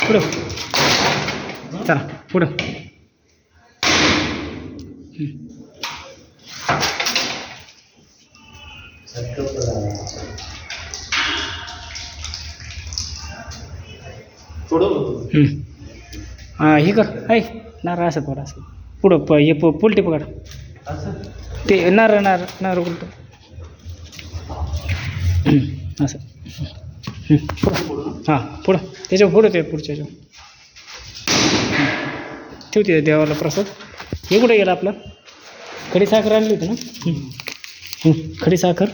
पुढं चला पुढं. हां हे कर ऐ नारळ असं पड असं पुढं हे पोलटी पकड ते नारळ नारळ नारळ उलट असं हां पुढं त्याच्यावर पुढं ते पुढच्या ठेवते देवाला प्रसाद. हे कुठे गेलं आपलं खडी साखर आणली होती ना. खडी साखर